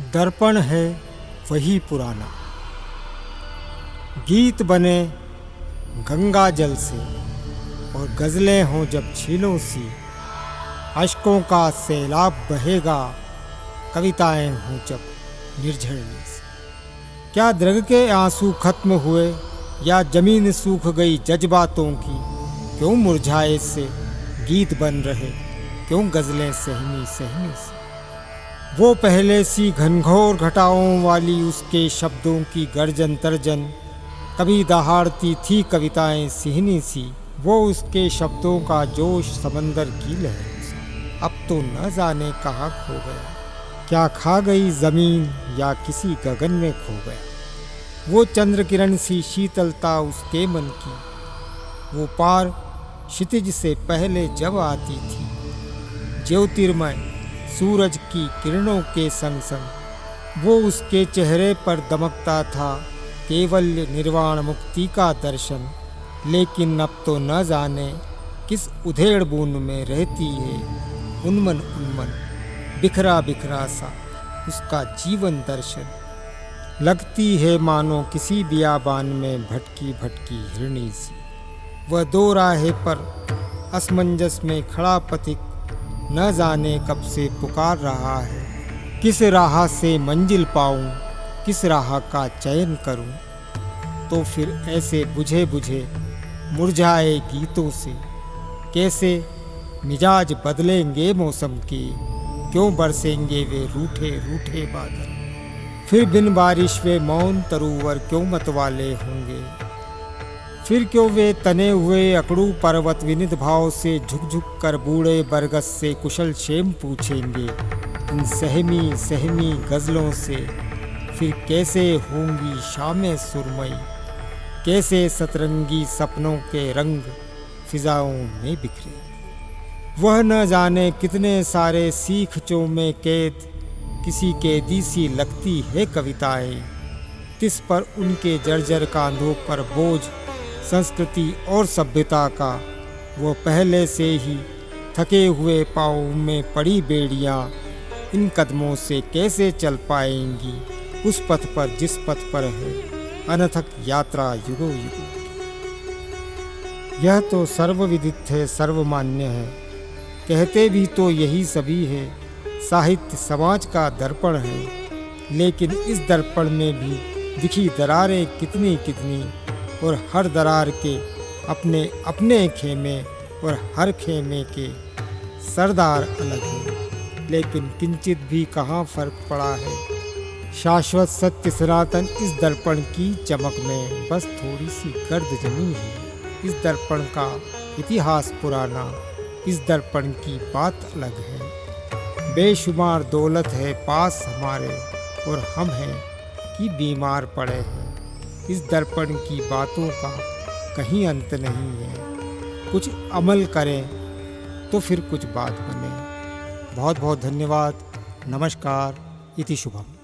दर्पण है वही पुराना, गीत बने गंगा जल से और गज़लें हों जब छीलों सी, अश्कों का सैलाब बहेगा कविताएं हों जब निर्झरने से। क्या द्रग के आंसू खत्म हुए या जमीन सूख गई जज्बातों की, क्यों मुरझाए से गीत बन रहे, क्यों गज़लें सहमी सहमी से। वो पहले सी घनघोर घटाओं वाली उसके शब्दों की गर्जन तर्जन, कभी दहाड़ती थी कविताएं सिहनी सी, वो उसके शब्दों का जोश समंदर की लहरों सा। अब तो न जाने कहाँ खो गया, क्या खा गई ज़मीन या किसी गगन में खो गया। वो चंद्र किरण सी शीतलता उसके मन की, वो पार क्षितिज से पहले जब आती थी, ज्योतिर्मय सूरज की किरणों के संग संग वो उसके चेहरे पर दमकता था केवल निर्वाण मुक्ति का दर्शन। लेकिन अब तो न जाने किस उधेड़ बूंद में रहती है उन्मन उन्मन, बिखरा बिखरा सा उसका जीवन दर्शन। लगती है मानो किसी बियाबान में भटकी भटकी हिरणी सी, वह दो राहे पर असमंजस में खड़ा पथिक न जाने कब से पुकार रहा है, किस राह से मंजिल पाऊं, किस राह का चयन करूं। तो फिर ऐसे बुझे बुझे मुरझाए गीतों से कैसे मिजाज बदलेंगे मौसम के, क्यों बरसेंगे वे रूठे रूठे बादल। फिर बिन बारिश वे मौन तरूवर क्यों मतवाले होंगे, फिर क्यों वे तने हुए अकड़ू पर्वत विनित भाव से झुक झुक कर बूढ़े बरगद से कुशल क्षेम पूछेंगे। इन सहमी सहमी गज़लों से फिर कैसे होंगी शामें सुरमई, कैसे सतरंगी सपनों के रंग फिजाओं में बिखरे। वह न जाने कितने सारे सीखचों में कैद किसी कैदी सी लगती है कविताएं, तिस पर उनके जर्जर कांधों पर बोझ संस्कृति और सभ्यता का, वो पहले से ही थके हुए पाँव में पड़ी बेड़ियाँ इन कदमों से कैसे चल पाएंगी उस पथ पर जिस पथ पर है अनथक यात्रा युगों युगों की। यह तो सर्वविदित है, सर्वमान्य है, कहते भी तो यही सभी है, साहित्य समाज का दर्पण है। लेकिन इस दर्पण में भी दिखी दरारें कितनी कितनी, और हर दरार के अपने अपने खेमे और हर खेमे के सरदार अलग हैं। लेकिन किंचित भी कहाँ फर्क पड़ा है, शाश्वत सत्य सनातन इस दर्पण की चमक में बस थोड़ी सी गर्द जमी है। इस दर्पण का इतिहास पुराना, इस दर्पण की बात अलग है। बेशुमार दौलत है पास हमारे और हम हैं कि बीमार पड़े हैं। इस दर्पण की बातों का कहीं अंत नहीं है, कुछ अमल करें तो फिर कुछ बात बने। बहुत बहुत धन्यवाद। नमस्कार। इति शुभम।